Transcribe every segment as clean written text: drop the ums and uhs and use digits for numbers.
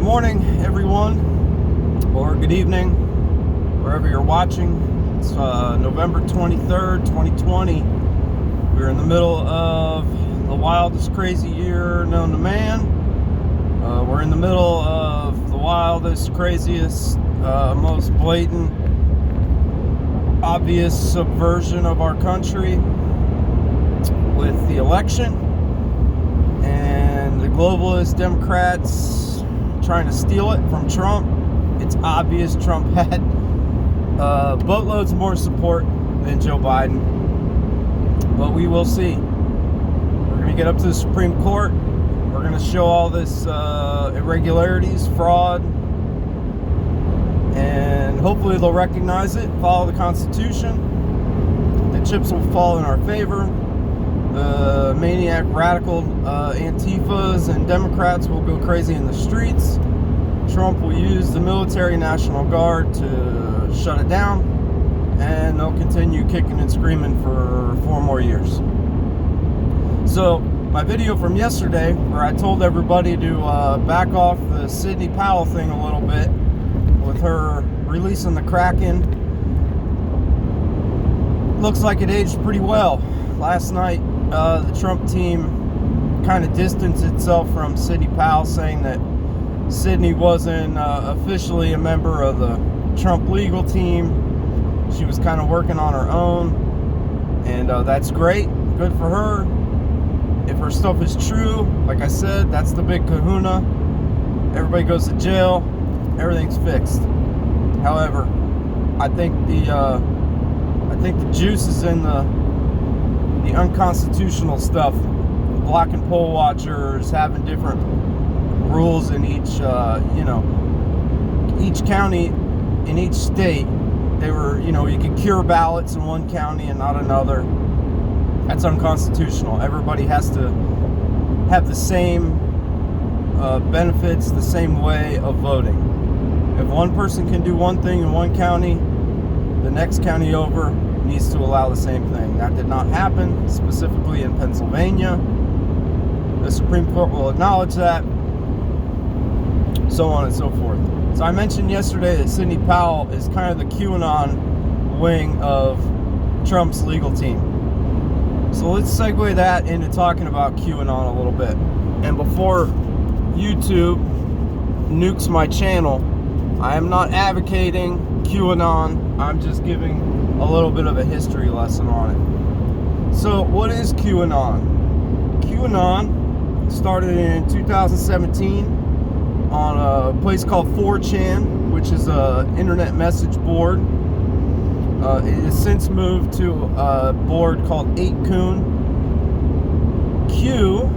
Good morning, everyone, or good evening, wherever you're watching. It's November 23rd, 2020. We're in the middle of the wildest, crazy year known to man. We're in the middle of the wildest, craziest, most blatant, obvious subversion of our country with the election and the globalist Democrats trying to steal it from Trump. It's obvious Trump had boatloads more support than Joe Biden, but we will see. We're going to get up to the Supreme Court. We're going to show all this irregularities, fraud, and hopefully they'll recognize it, follow the Constitution. The chips will fall in our favor. The maniac, radical Antifas and Democrats will go crazy in the streets. Trump will use the military National Guard to shut it down, and they'll continue kicking and screaming for 4 more years. So my video from yesterday, where I told everybody to back off the Sidney Powell thing a little bit with her releasing the Kraken, looks like it aged pretty well. Last night, the Trump team kind of distanced itself from Sidney Powell, saying that Sidney wasn't officially a member of the Trump legal team. She was kind of working on her own, and that's great. Good for her. If her stuff is true, like I said, that's the big kahuna. Everybody goes to jail. Everything's fixed. However, I think the juice is in the unconstitutional stuff. Blocking poll watchers, having different rules in each county, in each state. They were, you could cure ballots in one county and not another. That's unconstitutional. Everybody has to have the same benefits, the same way of voting. If one person can do one thing in one county, the next county over needs to allow the same thing. That did not happen, specifically in Pennsylvania. The Supreme Court will acknowledge that, so on and so forth. So I mentioned yesterday that Sidney Powell is kind of the Quanon wing of Trump's legal team. So let's segue that into talking about QAnon a little bit. And before YouTube nukes my channel, I am not advocating QAnon. I'm just giving a little bit of a history lesson on it. So what is QAnon? QAnon started in 2017 on a place called 4chan, which is an internet message board. It has since moved to a board called 8kun. Q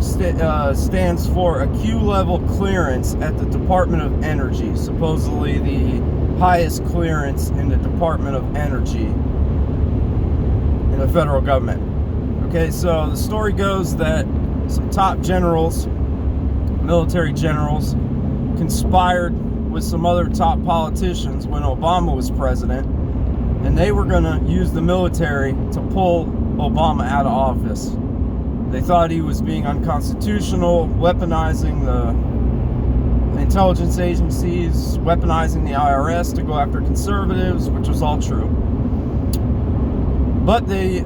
stands for a Q level clearance at the Department of Energy, supposedly the highest clearance in the Department of Energy in the federal government. Okay, so the story goes that some top generals, military generals, conspired with some other top politicians when Obama was president, and they were going to use the military to pull Obama out of office. They thought he was being unconstitutional, weaponizing the intelligence agencies, weaponizing the IRS to go after conservatives, which was all true. But they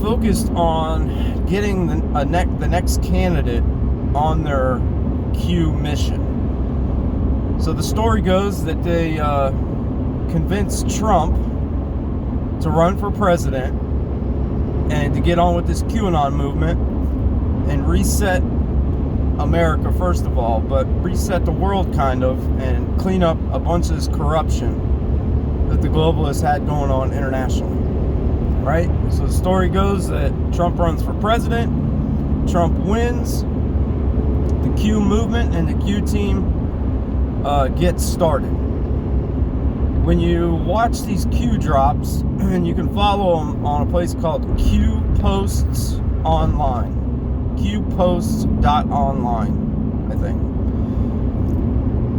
focused on getting the next candidate on their Q mission. So the story goes that they convinced Trump to run for president and to get on with this QAnon movement and reset America first of all, but reset the world kind of, and clean up a bunch of this corruption that the globalists had going on internationally, right? So the story goes that Trump runs for president, Trump wins, the Q movement and the Q team gets started. When you watch these Q drops, and you can follow them on a place called Q Posts Online. QPosts.online, I think.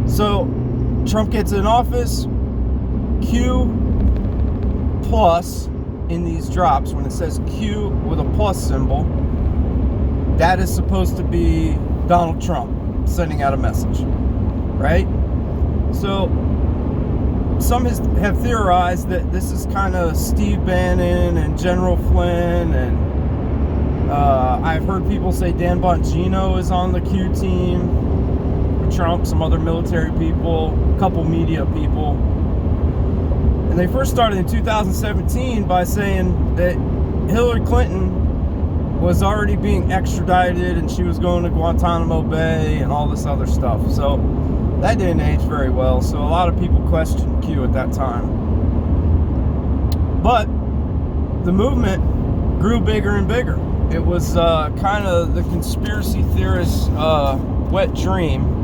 So Trump gets in office. Q plus in these drops, when it says Q with a plus symbol, that is supposed to be Donald Trump sending out a message. right? So some have theorized that this is kind of Steve Bannon and General Flynn, and I've heard people say Dan Bongino is on the Q team with Trump, some other military people, a couple media people. And they first started in 2017 by saying that Hillary Clinton was already being extradited and she was going to Guantanamo Bay and all this other stuff. So that didn't age very well. So a lot of people questioned Q at that time. But the movement grew bigger and bigger. It was kind of the conspiracy theorist's wet dream,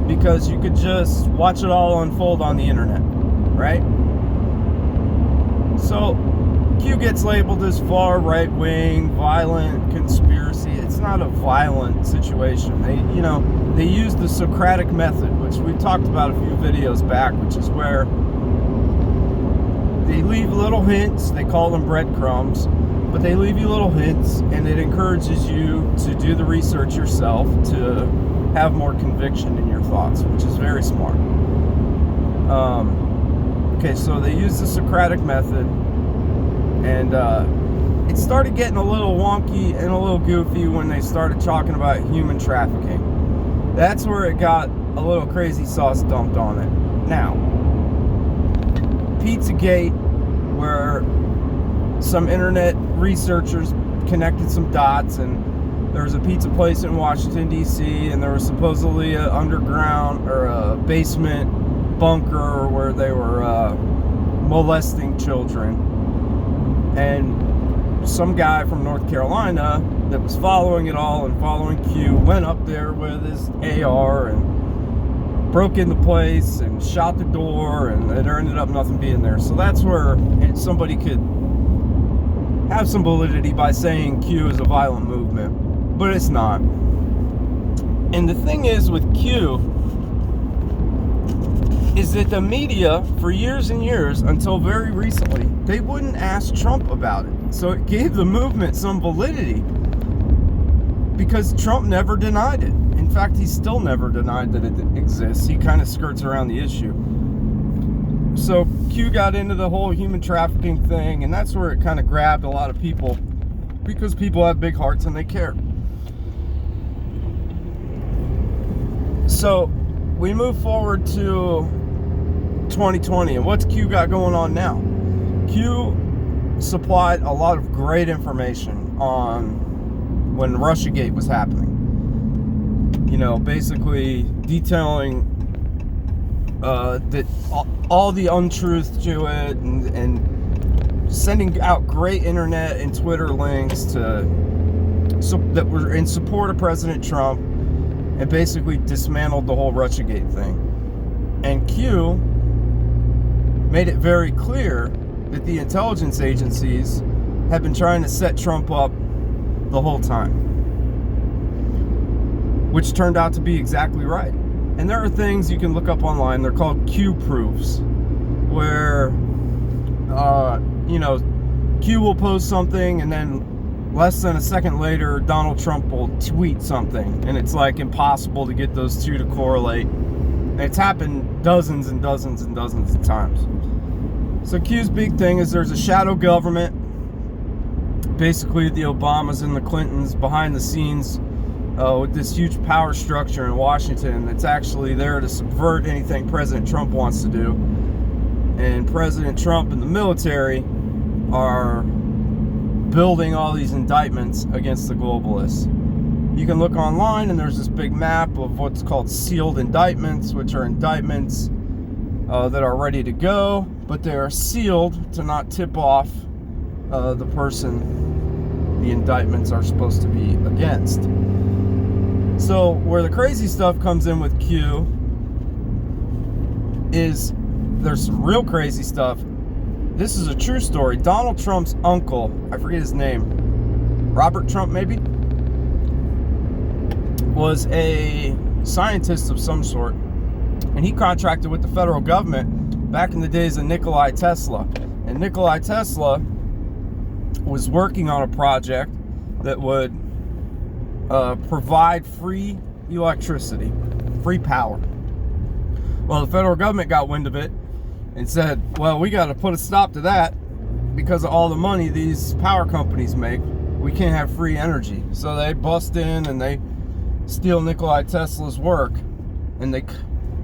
because you could just watch it all unfold on the internet, right? So Q gets labeled as far right-wing, violent conspiracy. It's not a violent situation. They use the Socratic method, which we talked about a few videos back, which is where they leave little hints. They call them breadcrumbs, but they leave you little hints, and it encourages you to do the research yourself, to have more conviction in your thoughts, which is very smart. Okay, so they use the Socratic method, and it started getting a little wonky and a little goofy when they started talking about human trafficking. That's where it got a little crazy sauce dumped on it. Now, Pizzagate, where some internet researchers connected some dots, and there was a pizza place in Washington, D.C., and there was supposedly an underground or a basement bunker where they were molesting children. And some guy from North Carolina that was following it all and following Q went up there with his AR and broke into the place and shot the door, and there ended up nothing being there. So that's where somebody could have some validity by saying Q is a violent movement, but it's not. And the thing is with Q is that the media, for years and years, until very recently, they wouldn't ask Trump about it. So it gave the movement some validity, because Trump never denied it. In fact, he still never denied that it exists. He kind of skirts around the issue. So Q got into the whole human trafficking thing, and that's where it kind of grabbed a lot of people, because people have big hearts and they care. So we move forward to 2020, and what's Q got going on now? Q supplied a lot of great information on when Russiagate was happening. Basically detailing that all the untruth to it, and sending out great internet and Twitter links that were in support of President Trump, and basically dismantled the whole Russiagate thing. And Q made it very clear that the intelligence agencies have been trying to set Trump up the whole time, which turned out to be exactly right. And there are things you can look up online. They're called Q proofs, where Q will post something, and then less than a second later, Donald Trump will tweet something, and it's like impossible to get those two to correlate. And it's happened dozens and dozens and dozens of times. So Q's big thing is there's a shadow government, basically the Obamas and the Clintons behind the scenes, with this huge power structure in Washington that's actually there to subvert anything President Trump wants to do. And President Trump and the military are building all these indictments against the globalists. You can look online, and there's this big map of what's called sealed indictments, which are indictments that are ready to go, but they are sealed to not tip off the person the indictments are supposed to be against. So where the crazy stuff comes in with Q is there's some real crazy stuff. This is a true story. Donald Trump's uncle, I forget his name, Robert Trump maybe, was a scientist of some sort, and he contracted with the federal government back in the days of Nikola Tesla. And Nikola Tesla was working on a project that would provide free electricity, free power. Well, the federal government got wind of it and said, well, we got to put a stop to that because of all the money these power companies make. We can't have free energy. So they bust in and they steal Nikola Tesla's work, and they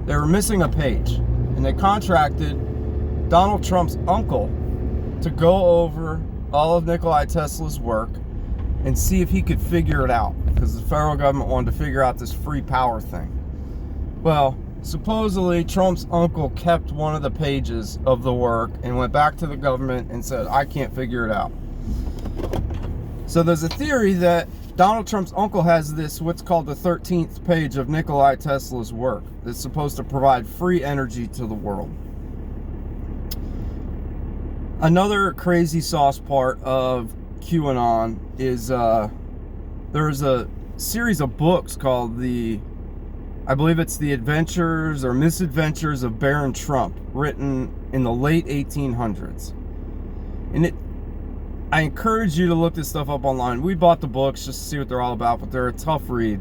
were missing a page, and they contracted Donald Trump's uncle to go over all of Nikola Tesla's work and see if he could figure it out, because the federal government wanted to figure out this free power thing. Well, supposedly Trump's uncle kept one of the pages of the work and went back to the government and said, I can't figure it out. So there's a theory that Donald Trump's uncle has this, what's called the 13th page of Nikola Tesla's work, that's supposed to provide free energy to the world. Another crazy sauce part of Quanon is there's a series of books called I believe it's The Adventures or Misadventures of Baron Trump, written in the late 1800s. And I encourage you to look this stuff up online. We bought the books just to see what they're all about, but they're a tough read.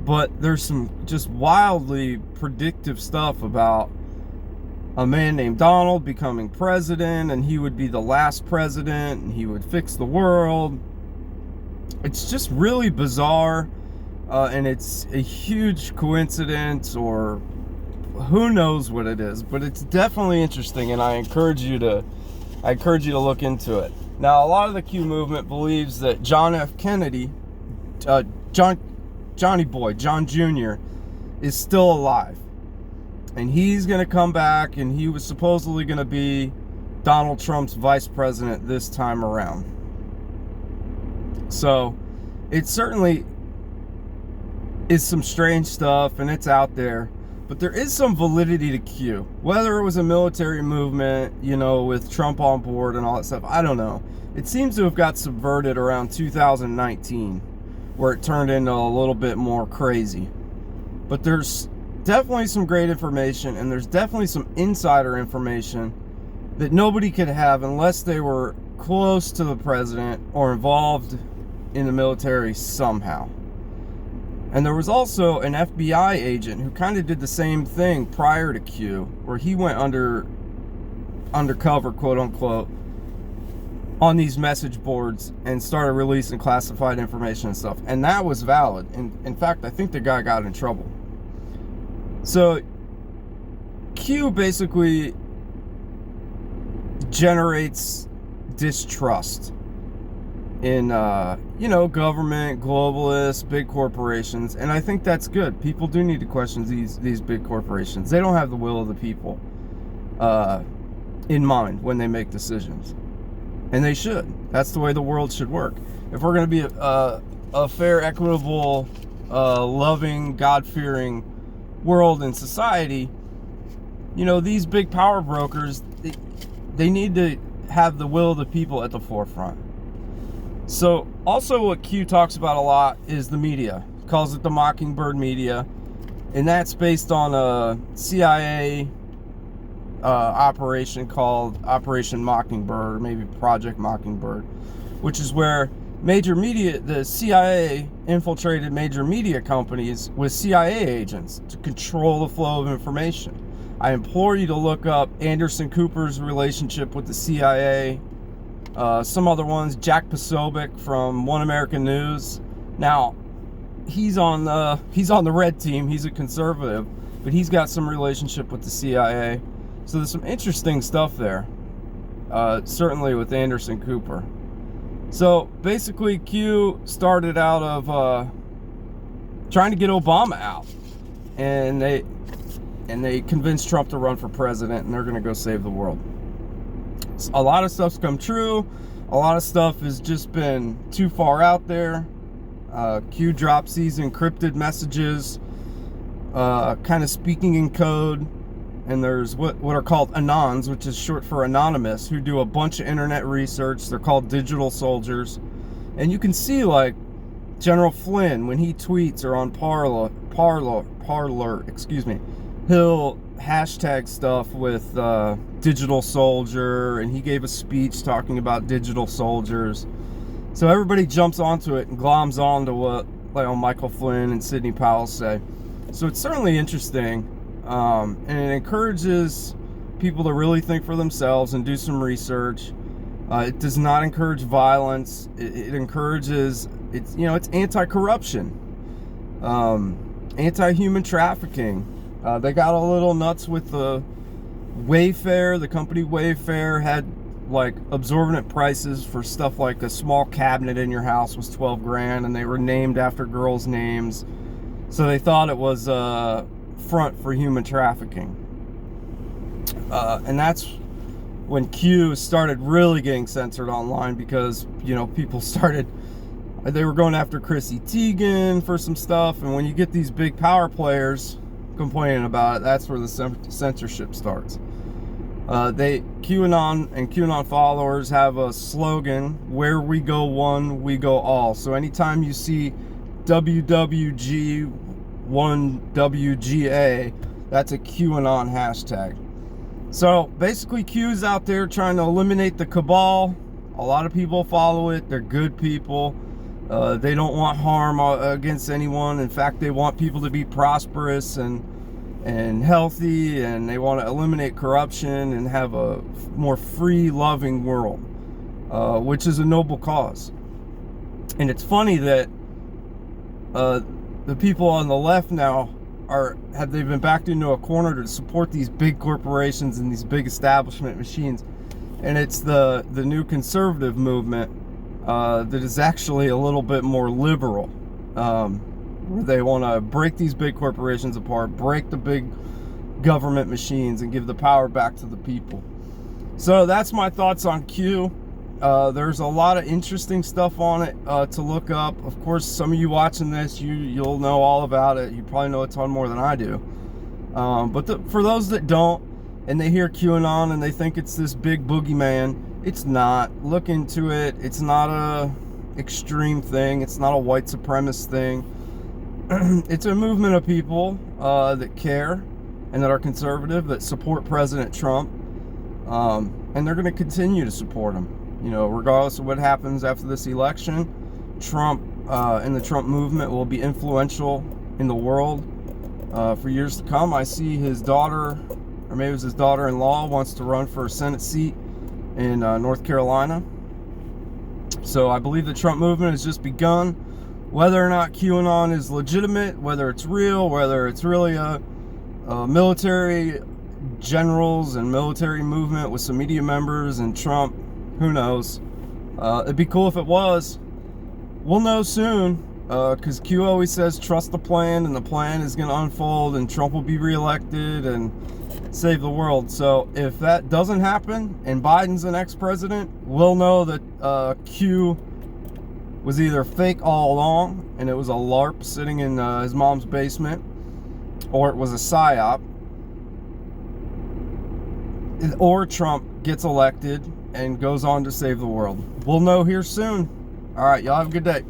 But there's some just wildly predictive stuff about a man named Donald becoming president, and he would be the last president, and he would fix the world. It's just really bizarre, and it's a huge coincidence, or who knows what it is, but it's definitely interesting, and I encourage you to look into it. Now, a lot of the Q movement believes that John F. Kennedy, Johnny Boy, John Jr., is still alive. And he's going to come back, and he was supposedly going to be Donald Trump's vice president this time around. So, it certainly is some strange stuff, and it's out there. But there is some validity to Q. Whether it was a military movement, with Trump on board and all that stuff, I don't know. It seems to have got subverted around 2019, where it turned into a little bit more crazy. But there's definitely some great information, and there's definitely some insider information that nobody could have unless they were close to the president or involved in the military somehow. And there was also an FBI agent who kind of did the same thing prior to Q, where he went undercover, quote unquote, on these message boards and started releasing classified information and stuff. And that was valid. And in fact, I think the guy got in trouble. So Q basically generates distrust in government, globalists, big corporations, and I think that's good. People do need to question these big corporations. They don't have the will of the people in mind when they make decisions, and they should. That's the way the world should work. If we're going to be a fair, equitable, loving, God-fearing world and society, these big power brokers, they need to have the will of the people at the forefront. So also what Q talks about a lot is the media. He calls it the Mockingbird media, and that's based on a CIA operation called Operation Mockingbird, or maybe Project Mockingbird, which is where the CIA infiltrated major media companies with CIA agents to control the flow of information. I implore you to look up Anderson Cooper's relationship with the CIA, some other ones, Jack Posobiec from One American News. Now, he's on the red team, he's a conservative, but he's got some relationship with the CIA. So there's some interesting stuff there, certainly with Anderson Cooper. So basically, Q started out of trying to get Obama out, and they convinced Trump to run for president, and they're going to go save the world. A lot of stuff's come true. A lot of stuff has just been too far out there. Q drops these encrypted messages, kind of speaking in code. And there's what are called Anons, which is short for anonymous, who do a bunch of internet research. They're called digital soldiers. And you can see, like, General Flynn, when he tweets or on Parler, he'll hashtag stuff with digital soldier, and he gave a speech talking about digital soldiers. So everybody jumps onto it and gloms onto what like Michael Flynn and Sidney Powell say. So it's certainly interesting, and it encourages people to really think for themselves and do some research. It does not encourage violence. It encourages, it's anti-corruption, anti-human trafficking. They got a little nuts with the Wayfair. The company Wayfair had like exorbitant prices for stuff like a small cabinet in your house was 12 grand, and they were named after girls' names. So they thought it was a front for human trafficking. And that's when Q started really getting censored online, because, people they were going after Chrissy Teigen for some stuff. And when you get these big power players complaining about it, that's where the censorship starts. QAnon and QAnon followers have a slogan: where we go one, we go all. So anytime you see WWG1WGA, that's a QAnon hashtag. So basically, Q is out there trying to eliminate the cabal. A lot of people follow it. They're good people. They don't want harm against anyone. In fact, they want people to be prosperous and healthy, and they want to eliminate corruption and have a more free, loving world, which is a noble cause. And it's funny that the people on the left now they've been backed into a corner to support these big corporations and these big establishment machines. And it's the new conservative movement that is actually a little bit more liberal, where they want to break these big corporations apart, break the big government machines, and give the power back to the people. So that's my thoughts on Q. There's a lot of interesting stuff on it to look up. Of course, some of you watching this, you'll know all about it. You probably know a ton more than I do. But for those that don't, and they hear QAnon and they think it's this big boogeyman, it's not. Look into it. It's not a extreme thing. It's not a white supremacist thing. It's a movement of people that care and that are conservative, that support President Trump, and they're going to continue to support him. Regardless of what happens after this election, Trump and the Trump movement will be influential in the world for years to come. I see his daughter, or maybe it was his daughter-in-law, wants to run for a Senate seat in North Carolina. So I believe the Trump movement has just begun. Whether or not QAnon is legitimate, whether it's real, whether it's really a military generals and military movement with some media members and Trump, who knows? It'd be cool if it was. We'll know soon, because Q always says trust the plan, and the plan is going to unfold, and Trump will be reelected and save the world. So if that doesn't happen and Biden's the next president, we'll know that Q was either fake all along and it was a LARP sitting in his mom's basement, or it was a psyop, or Trump gets elected and goes on to save the world. We'll know here soon. All right, y'all have a good day.